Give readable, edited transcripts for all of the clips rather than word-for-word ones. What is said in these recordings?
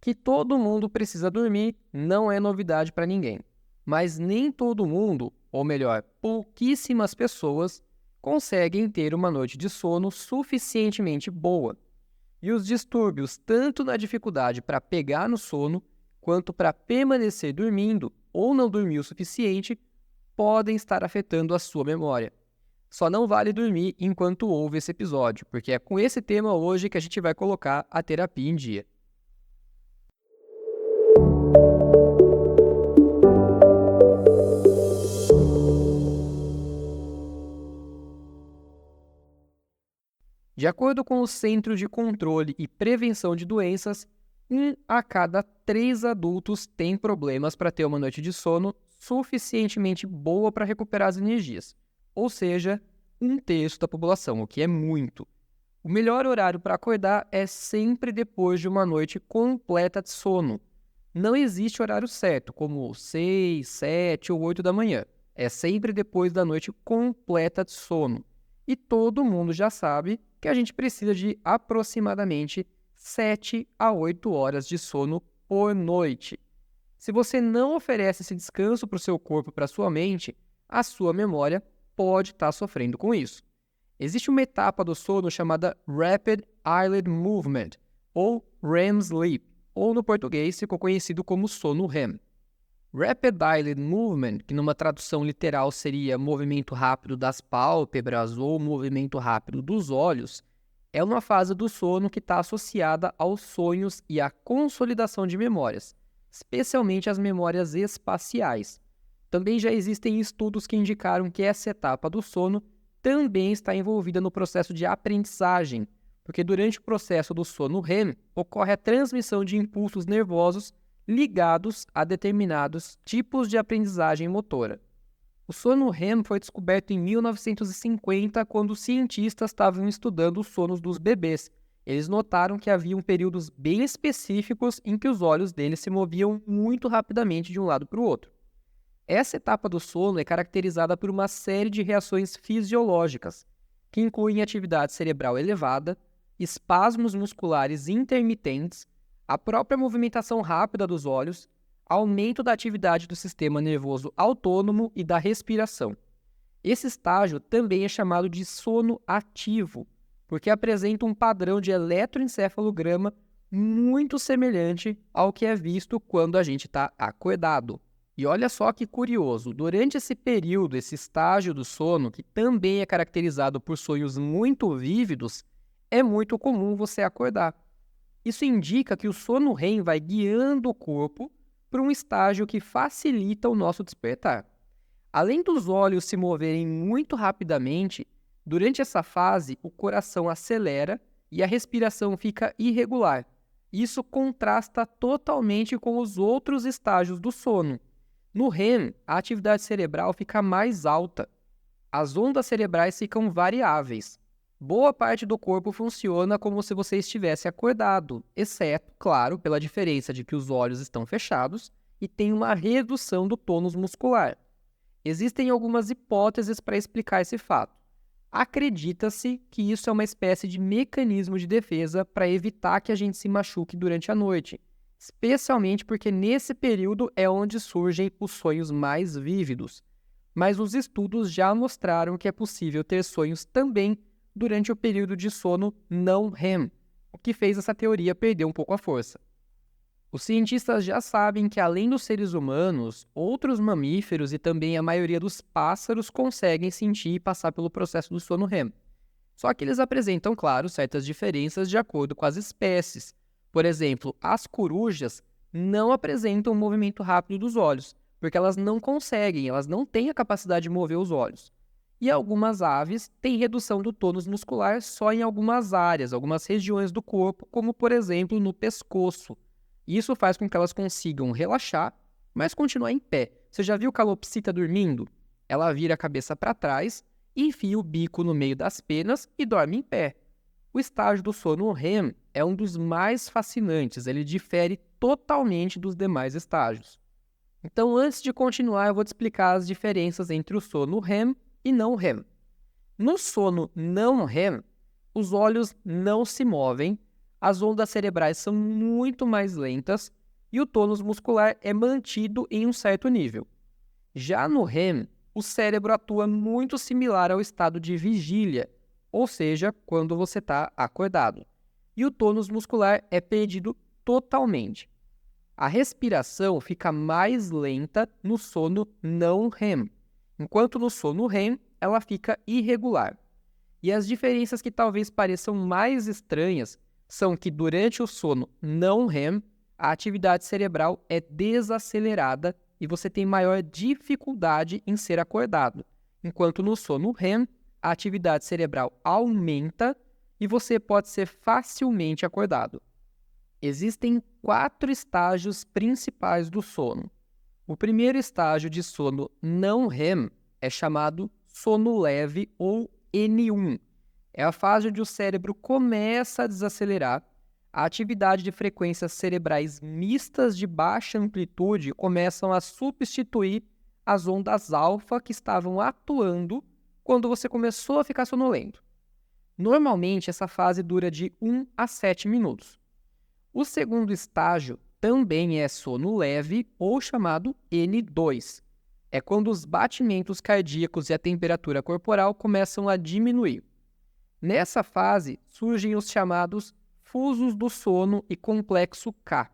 Que todo mundo precisa dormir não é novidade para ninguém, mas nem todo mundo, ou melhor, pouquíssimas pessoas, conseguem ter uma noite de sono suficientemente boa. E os distúrbios, tanto na dificuldade para pegar no sono, quanto para permanecer dormindo ou não dormir o suficiente, podem estar afetando a sua memória. Só não vale dormir enquanto ouve esse episódio, porque é com esse tema hoje que a gente vai colocar a terapia em dia. De acordo com o Centro de Controle e Prevenção de Doenças, 1 a cada 3 adultos tem problemas para ter uma noite de sono suficientemente boa para recuperar as energias, ou seja, 1/3 da população, o que é muito. O melhor horário para acordar é sempre depois de uma noite completa de sono. Não existe horário certo, como 6, 7 ou 8 da manhã. É sempre depois da noite completa de sono. E todo mundo já sabe que a gente precisa de aproximadamente 7 a 8 horas de sono por noite. Se você não oferece esse descanso para o seu corpo e para a sua mente, a sua memória pode estar sofrendo com isso. Existe uma etapa do sono chamada Rapid Eyelid Movement, ou REM Sleep, ou no português ficou conhecido como sono REM. Rapid Eyelid Movement, que numa tradução literal seria movimento rápido das pálpebras ou movimento rápido dos olhos, é uma fase do sono que está associada aos sonhos e à consolidação de memórias, especialmente as memórias espaciais. Também já existem estudos que indicaram que essa etapa do sono também está envolvida no processo de aprendizagem, porque durante o processo do sono REM ocorre a transmissão de impulsos nervosos ligados a determinados tipos de aprendizagem motora. O sono REM foi descoberto em 1950, quando os cientistas estavam estudando os sonos dos bebês. Eles notaram que haviam períodos bem específicos em que os olhos deles se moviam muito rapidamente de um lado para o outro. Essa etapa do sono é caracterizada por uma série de reações fisiológicas, que incluem atividade cerebral elevada, espasmos musculares intermitentes, a própria movimentação rápida dos olhos, aumento da atividade do sistema nervoso autônomo e da respiração. Esse estágio também é chamado de sono ativo, porque apresenta um padrão de eletroencefalograma muito semelhante ao que é visto quando a gente está acordado. E olha só que curioso, durante esse período, esse estágio do sono, que também é caracterizado por sonhos muito vívidos, é muito comum você acordar. Isso indica que o sono REM vai guiando o corpo para um estágio que facilita o nosso despertar. Além dos olhos se moverem muito rapidamente, durante essa fase o coração acelera e a respiração fica irregular. Isso contrasta totalmente com os outros estágios do sono. No REM, a atividade cerebral fica mais alta. As ondas cerebrais ficam variáveis. Boa parte do corpo funciona como se você estivesse acordado, exceto, claro, pela diferença de que os olhos estão fechados e tem uma redução do tônus muscular. Existem algumas hipóteses para explicar esse fato. Acredita-se que isso é uma espécie de mecanismo de defesa para evitar que a gente se machuque durante a noite, especialmente porque nesse período é onde surgem os sonhos mais vívidos. Mas os estudos já mostraram que é possível ter sonhos também durante o período de sono não REM, o que fez essa teoria perder um pouco a força. Os cientistas já sabem que, além dos seres humanos, outros mamíferos e também a maioria dos pássaros conseguem sentir e passar pelo processo do sono REM. Só que eles apresentam, claro, certas diferenças de acordo com as espécies. Por exemplo, as corujas não apresentam um movimento rápido dos olhos, porque elas não conseguem, elas não têm a capacidade de mover os olhos. E algumas aves têm redução do tônus muscular só em algumas áreas, algumas regiões do corpo, como por exemplo no pescoço. Isso faz com que elas consigam relaxar, mas continuar em pé. Você já viu calopsita dormindo? Ela vira a cabeça para trás, enfia o bico no meio das penas e dorme em pé. O estágio do sono REM é um dos mais fascinantes, ele difere totalmente dos demais estágios. Então, antes de continuar, eu vou te explicar as diferenças entre o sono REM e não REM. No sono não REM, os olhos não se movem, as ondas cerebrais são muito mais lentas e o tônus muscular é mantido em um certo nível. Já no REM, o cérebro atua muito similar ao estado de vigília, ou seja, quando você está acordado, e o tônus muscular é perdido totalmente. A respiração fica mais lenta no sono não REM, enquanto no sono REM ela fica irregular. E as diferenças que talvez pareçam mais estranhas são que durante o sono não REM, a atividade cerebral é desacelerada e você tem maior dificuldade em ser acordado, enquanto no sono REM, a atividade cerebral aumenta e você pode ser facilmente acordado. Existem 4 estágios principais do sono. O primeiro estágio de sono não REM é chamado sono leve ou N1. É a fase onde o cérebro começa a desacelerar, a atividade de frequências cerebrais mistas de baixa amplitude começam a substituir as ondas alfa que estavam atuando quando você começou a ficar sonolento. Normalmente, essa fase dura de 1 a 7 minutos. O segundo estágio também é sono leve ou chamado N2. É quando os batimentos cardíacos e a temperatura corporal começam a diminuir. Nessa fase, surgem os chamados fusos do sono e complexo K,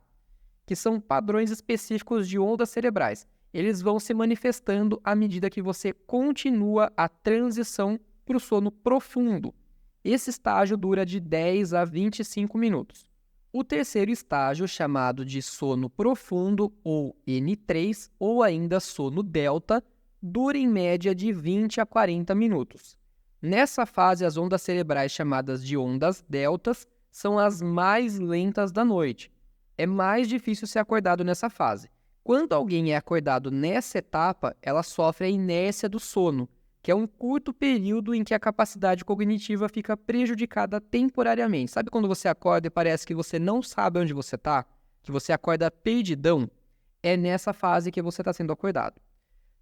que são padrões específicos de ondas cerebrais. Eles vão se manifestando à medida que você continua a transição para o sono profundo. Esse estágio dura de 10 a 25 minutos. O terceiro estágio, chamado de sono profundo, ou N3, ou ainda sono delta, dura em média de 20 a 40 minutos. Nessa fase, as ondas cerebrais chamadas de ondas deltas são as mais lentas da noite. É mais difícil ser acordado nessa fase. Quando alguém é acordado nessa etapa, ela sofre a inércia do sono, que é um curto período em que a capacidade cognitiva fica prejudicada temporariamente. Sabe quando você acorda e parece que você não sabe onde você está? Que você acorda perdidão? É nessa fase que você está sendo acordado.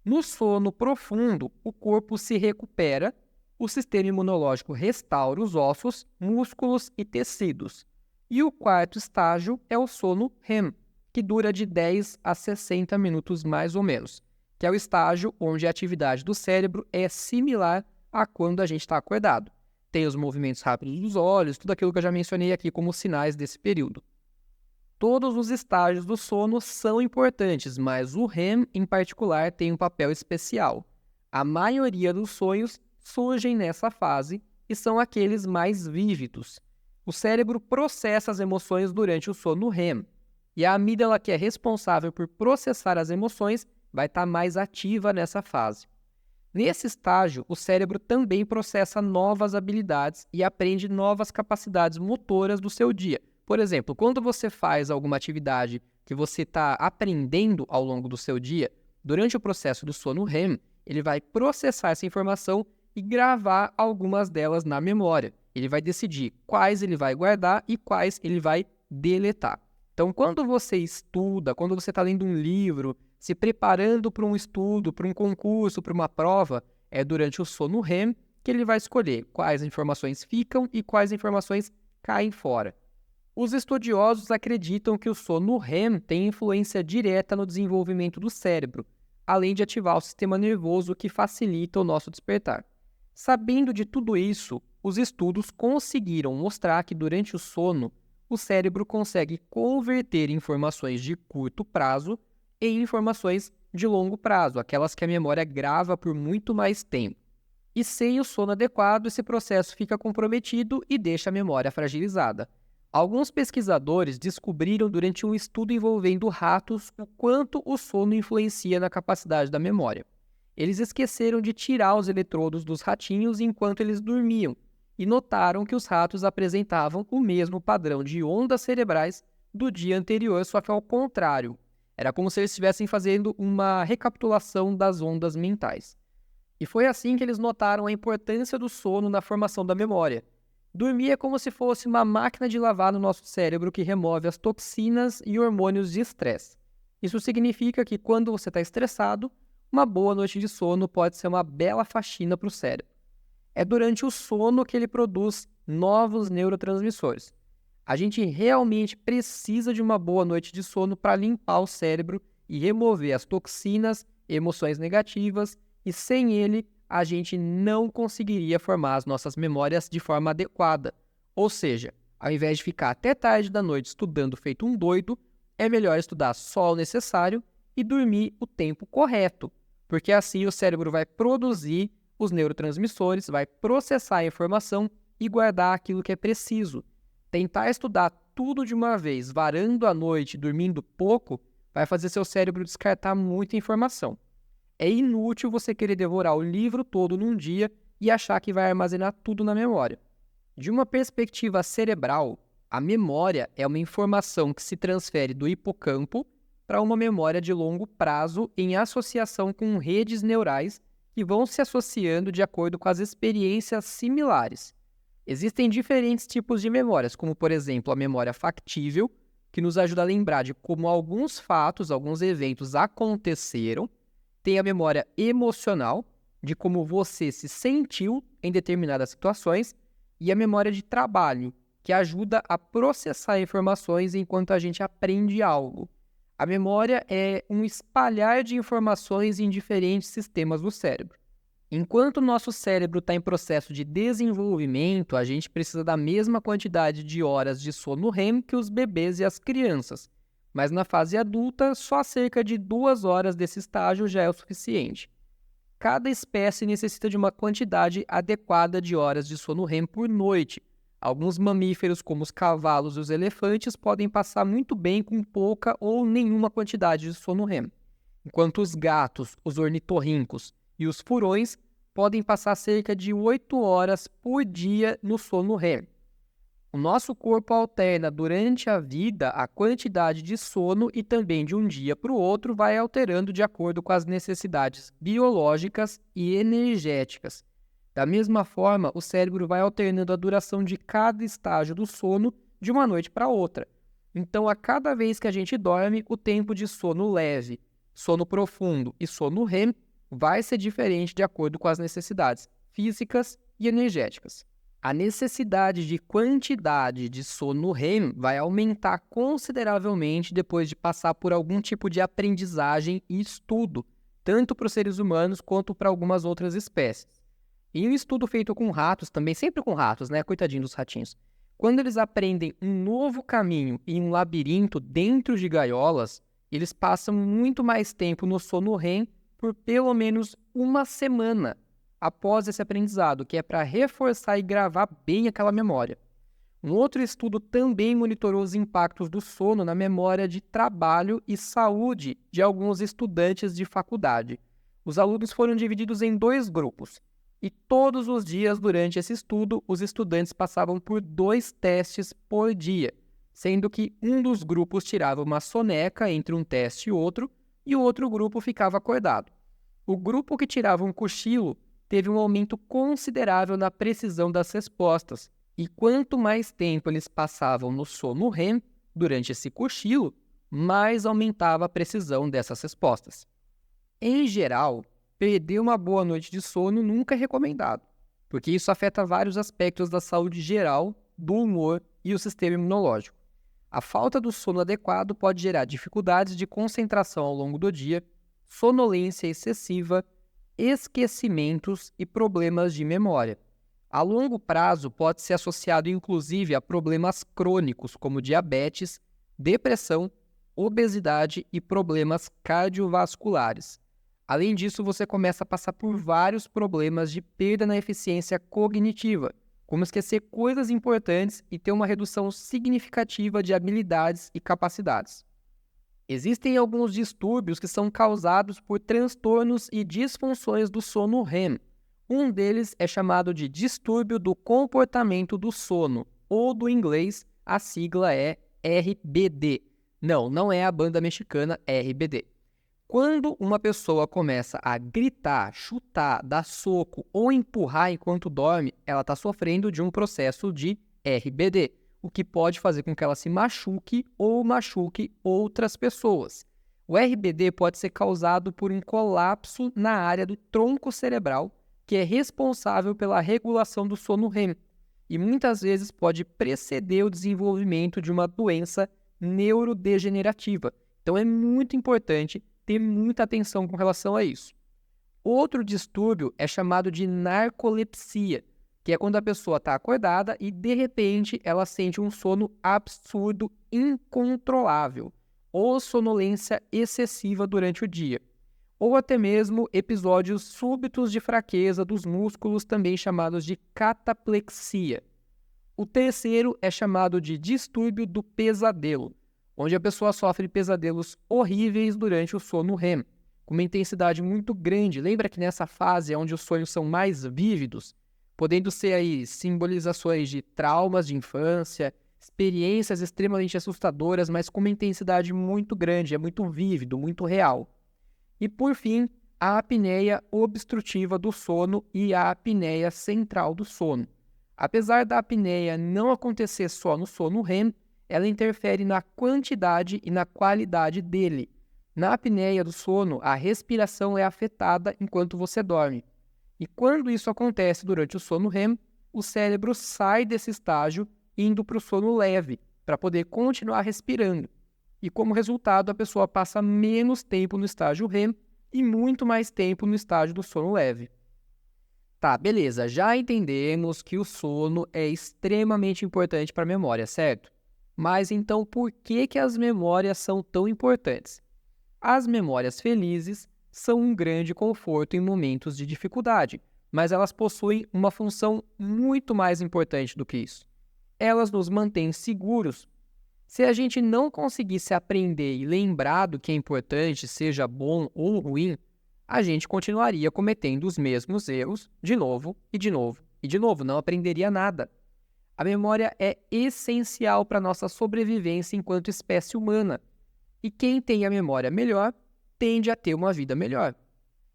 No sono profundo, o corpo se recupera, o sistema imunológico restaura os ossos, músculos e tecidos. E o quarto estágio é o sono REM, que dura de 10 a 60 minutos mais ou menos, que é o estágio onde a atividade do cérebro é similar a quando a gente está acordado. Tem os movimentos rápidos dos olhos, tudo aquilo que eu já mencionei aqui como sinais desse período. Todos os estágios do sono são importantes, mas o REM, em particular, tem um papel especial. A maioria dos sonhos surgem nessa fase e são aqueles mais vívidos. O cérebro processa as emoções durante o sono REM, e a amígdala, que é responsável por processar as emoções, vai estar mais ativa nessa fase. Nesse estágio, o cérebro também processa novas habilidades e aprende novas capacidades motoras do seu dia. Por exemplo, quando você faz alguma atividade que você está aprendendo ao longo do seu dia, durante o processo do sono REM, ele vai processar essa informação e gravar algumas delas na memória. Ele vai decidir quais ele vai guardar e quais ele vai deletar. Então, quando você estuda, quando você está lendo um livro, se preparando para um estudo, para um concurso, para uma prova, é durante o sono REM que ele vai escolher quais informações ficam e quais informações caem fora. Os estudiosos acreditam que o sono REM tem influência direta no desenvolvimento do cérebro, além de ativar o sistema nervoso que facilita o nosso despertar. Sabendo de tudo isso, os estudos conseguiram mostrar que durante o sono, o cérebro consegue converter informações de curto prazo em informações de longo prazo, aquelas que a memória grava por muito mais tempo. E sem o sono adequado, esse processo fica comprometido e deixa a memória fragilizada. Alguns pesquisadores descobriram durante um estudo envolvendo ratos o quanto o sono influencia na capacidade da memória. Eles esqueceram de tirar os eletrodos dos ratinhos enquanto eles dormiam e notaram que os ratos apresentavam o mesmo padrão de ondas cerebrais do dia anterior, só que ao contrário. Era como se eles estivessem fazendo uma recapitulação das ondas mentais. E foi assim que eles notaram a importância do sono na formação da memória. Dormir é como se fosse uma máquina de lavar no nosso cérebro que remove as toxinas e hormônios de estresse. Isso significa que quando você está estressado, uma boa noite de sono pode ser uma bela faxina para o cérebro. É durante o sono que ele produz novos neurotransmissores. A gente realmente precisa de uma boa noite de sono para limpar o cérebro e remover as toxinas, emoções negativas, e sem ele, a gente não conseguiria formar as nossas memórias de forma adequada. Ou seja, ao invés de ficar até tarde da noite estudando feito um doido, é melhor estudar só o necessário e dormir o tempo correto, porque assim o cérebro vai produzir os neurotransmissores, vai processar a informação e guardar aquilo que é preciso. Tentar estudar tudo de uma vez, varando a noite, dormindo pouco, vai fazer seu cérebro descartar muita informação. É inútil você querer devorar o livro todo num dia e achar que vai armazenar tudo na memória. De uma perspectiva cerebral, a memória é uma informação que se transfere do hipocampo para uma memória de longo prazo em associação com redes neurais que vão se associando de acordo com as experiências similares. Existem diferentes tipos de memórias, como, por exemplo, a memória factível, que nos ajuda a lembrar de como alguns fatos, alguns eventos aconteceram. Tem a memória emocional, de como você se sentiu em determinadas situações. E a memória de trabalho, que ajuda a processar informações enquanto a gente aprende algo. A memória é um espalhar de informações em diferentes sistemas do cérebro. Enquanto o nosso cérebro está em processo de desenvolvimento, a gente precisa da mesma quantidade de horas de sono REM que os bebês e as crianças. Mas na fase adulta, só cerca de 2 horas desse estágio já é o suficiente. Cada espécie necessita de uma quantidade adequada de horas de sono REM por noite. Alguns mamíferos, como os cavalos e os elefantes, podem passar muito bem com pouca ou nenhuma quantidade de sono REM, enquanto os gatos, os ornitorrincos e os furões podem passar cerca de 8 horas por dia no sono REM. O nosso corpo alterna durante a vida a quantidade de sono e também de um dia para o outro vai alterando de acordo com as necessidades biológicas e energéticas. Da mesma forma, o cérebro vai alternando a duração de cada estágio do sono de uma noite para outra. Então, a cada vez que a gente dorme, o tempo de sono leve, sono profundo e sono REM vai ser diferente de acordo com as necessidades físicas e energéticas. A necessidade de quantidade de sono REM vai aumentar consideravelmente depois de passar por algum tipo de aprendizagem e estudo, tanto para os seres humanos quanto para algumas outras espécies. Em um estudo feito com ratos, também sempre com ratos, né? Coitadinho dos ratinhos. Quando eles aprendem um novo caminho em um labirinto dentro de gaiolas, eles passam muito mais tempo no sono REM por pelo menos uma semana após esse aprendizado, que é para reforçar e gravar bem aquela memória. Um outro estudo também monitorou os impactos do sono na memória de trabalho e saúde de alguns estudantes de faculdade. Os alunos foram divididos em 2 grupos, e todos os dias durante esse estudo, os estudantes passavam por 2 testes por dia, sendo que um dos grupos tirava uma soneca entre um teste e outro o outro grupo ficava acordado. O grupo que tirava um cochilo teve um aumento considerável na precisão das respostas, e quanto mais tempo eles passavam no sono REM durante esse cochilo, mais aumentava a precisão dessas respostas. Em geral, perder uma boa noite de sono nunca é recomendado, porque isso afeta vários aspectos da saúde geral, do humor e o sistema imunológico. A falta do sono adequado pode gerar dificuldades de concentração ao longo do dia, sonolência excessiva, esquecimentos e problemas de memória. A longo prazo pode ser associado inclusive a problemas crônicos como diabetes, depressão, obesidade e problemas cardiovasculares. Além disso, você começa a passar por vários problemas de perda na eficiência cognitiva, como esquecer coisas importantes e ter uma redução significativa de habilidades e capacidades. Existem alguns distúrbios que são causados por transtornos e disfunções do sono REM. Um deles é chamado de distúrbio do comportamento do sono, ou do inglês, a sigla é RBD. Não é a banda mexicana RBD. Quando uma pessoa começa a gritar, chutar, dar soco ou empurrar enquanto dorme, ela está sofrendo de um processo de RBD, o que pode fazer com que ela se machuque ou machuque outras pessoas. O RBD pode ser causado por um colapso na área do tronco cerebral, que é responsável pela regulação do sono REM. e muitas vezes pode preceder o desenvolvimento de uma doença neurodegenerativa. Então é muito importante ter muita atenção com relação a isso. Outro distúrbio é chamado de narcolepsia, que é quando a pessoa está acordada e, de repente, ela sente um sono absurdo, incontrolável, ou sonolência excessiva durante o dia, ou até mesmo episódios súbitos de fraqueza dos músculos, também chamados de cataplexia. O terceiro é chamado de distúrbio do pesadelo, onde a pessoa sofre pesadelos horríveis durante o sono REM, com uma intensidade muito grande. Lembra que nessa fase é onde os sonhos são mais vívidos, podendo ser aí simbolizações de traumas de infância, experiências extremamente assustadoras, mas com uma intensidade muito grande, é muito vívido, muito real. E por fim, a apneia obstrutiva do sono e a apneia central do sono. Apesar da apneia não acontecer só no sono REM, ela interfere na quantidade e na qualidade dele. Na apneia do sono, a respiração é afetada enquanto você dorme. E quando isso acontece durante o sono REM, o cérebro sai desse estágio indo para o sono leve, para poder continuar respirando. E como resultado, a pessoa passa menos tempo no estágio REM e muito mais tempo no estágio do sono leve. Tá, beleza, já entendemos que o sono é extremamente importante para a memória, certo? Mas então por que as memórias são tão importantes? As memórias felizes são um grande conforto em momentos de dificuldade, mas elas possuem uma função muito mais importante do que isso. Elas nos mantêm seguros. Se a gente não conseguisse aprender e lembrar do que é importante, seja bom ou ruim, a gente continuaria cometendo os mesmos erros de novo e de novo e de novo, não aprenderia nada. A memória é essencial para a nossa sobrevivência enquanto espécie humana. E quem tem a memória melhor tende a ter uma vida melhor.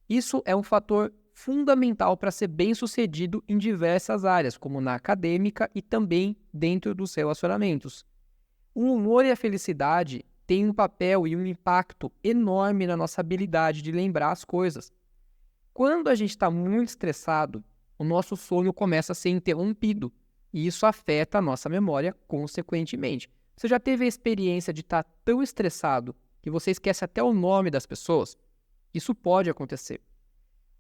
Isso é um fator fundamental para ser bem-sucedido em diversas áreas, como na acadêmica e também dentro dos relacionamentos. O humor e a felicidade têm um papel e um impacto enorme na nossa habilidade de lembrar as coisas. Quando a gente está muito estressado, o nosso sono começa a ser interrompido, e isso afeta a nossa memória consequentemente. Você já teve a experiência de estar tão estressado que você esquece até o nome das pessoas? Isso pode acontecer.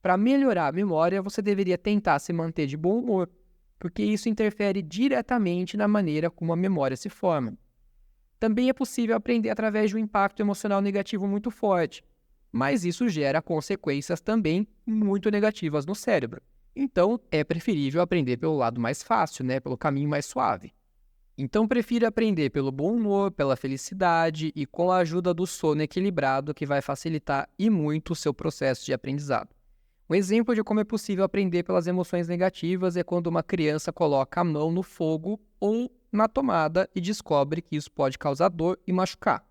Para melhorar a memória, você deveria tentar se manter de bom humor, porque isso interfere diretamente na maneira como a memória se forma. Também é possível aprender através de um impacto emocional negativo muito forte, mas isso gera consequências também muito negativas no cérebro. Então, é preferível aprender pelo lado mais fácil, pelo caminho mais suave. Então, prefira aprender pelo bom humor, pela felicidade e com a ajuda do sono equilibrado, que vai facilitar e muito o seu processo de aprendizado. Um exemplo de como é possível aprender pelas emoções negativas é quando uma criança coloca a mão no fogo ou na tomada e descobre que isso pode causar dor e machucar.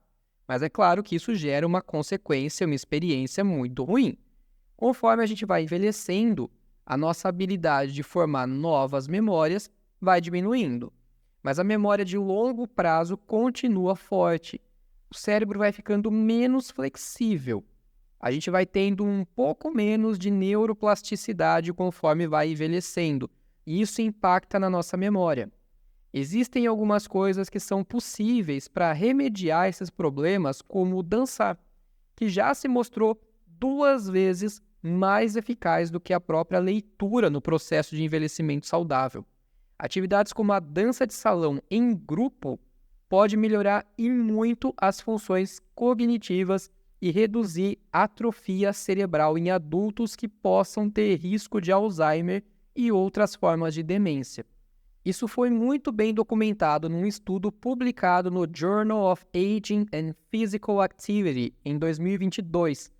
Mas é claro que isso gera uma consequência, uma experiência muito ruim. Conforme a gente vai envelhecendo, a nossa habilidade de formar novas memórias vai diminuindo. Mas a memória de longo prazo continua forte. O cérebro vai ficando menos flexível. A gente vai tendo um pouco menos de neuroplasticidade conforme vai envelhecendo. E isso impacta na nossa memória. Existem algumas coisas que são possíveis para remediar esses problemas, como dançar, que já se mostrou 2 vezes mais eficaz do que a própria leitura no processo de envelhecimento saudável. Atividades como a dança de salão em grupo pode melhorar e muito as funções cognitivas e reduzir atrofia cerebral em adultos que possam ter risco de Alzheimer e outras formas de demência. Isso foi muito bem documentado num estudo publicado no Journal of Aging and Physical Activity em 2022.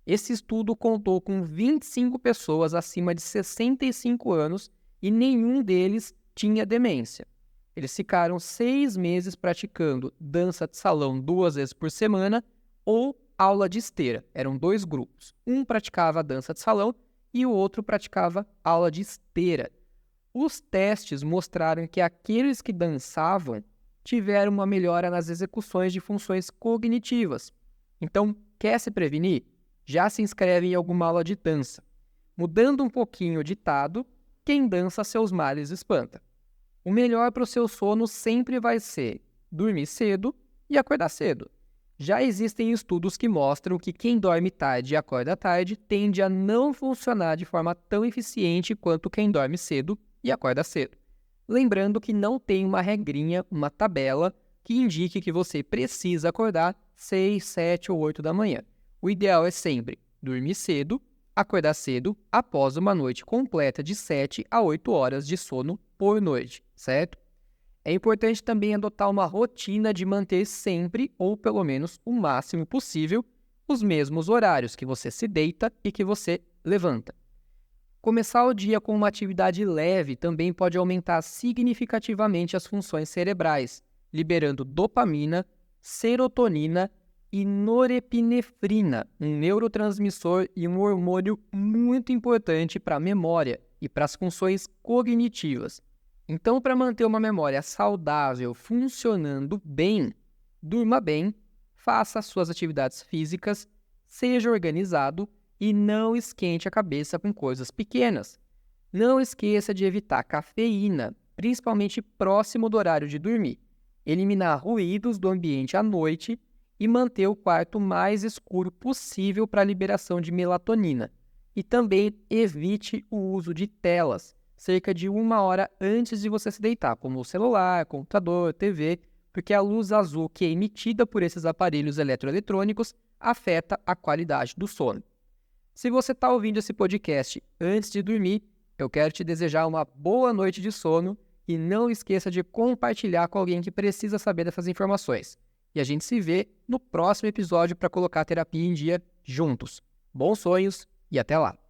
Esse estudo contou com 25 pessoas acima de 65 anos e nenhum deles tinha demência. Eles ficaram 6 meses praticando dança de salão 2 vezes por semana ou aula de esteira. Eram 2 grupos. Um praticava dança de salão e o outro praticava aula de esteira. Os testes mostraram que aqueles que dançavam tiveram uma melhora nas execuções de funções cognitivas. Então, quer se prevenir? Já se inscreve em alguma aula de dança. Mudando um pouquinho o ditado, quem dança seus males espanta. O melhor para o seu sono sempre vai ser dormir cedo e acordar cedo. Já existem estudos que mostram que quem dorme tarde e acorda tarde tende a não funcionar de forma tão eficiente quanto quem dorme cedo e acorda cedo. Lembrando que não tem uma regrinha, uma tabela, que indique que você precisa acordar 6, 7 ou 8 da manhã. O ideal é sempre dormir cedo, acordar cedo após uma noite completa de 7 a 8 horas de sono por noite, certo? É importante também adotar uma rotina de manter sempre, ou pelo menos o máximo possível, os mesmos horários que você se deita e que você levanta. Começar o dia com uma atividade leve também pode aumentar significativamente as funções cerebrais, liberando dopamina, serotonina e norepinefrina, um neurotransmissor e um hormônio muito importante para a memória e para as funções cognitivas. Então, para manter uma memória saudável funcionando bem, durma bem, faça suas atividades físicas, seja organizado e não esquente a cabeça com coisas pequenas. Não esqueça de evitar cafeína, principalmente próximo do horário de dormir, eliminar ruídos do ambiente à noite e manter o quarto mais escuro possível para a liberação de melatonina. E também evite o uso de telas cerca de 1 hora antes de você se deitar, como o celular, computador, TV, porque a luz azul que é emitida por esses aparelhos eletroeletrônicos afeta a qualidade do sono. Se você está ouvindo esse podcast antes de dormir, eu quero te desejar uma boa noite de sono e não esqueça de compartilhar com alguém que precisa saber dessas informações. E a gente se vê no próximo episódio para colocar a terapia em dia juntos. Bons sonhos e até lá!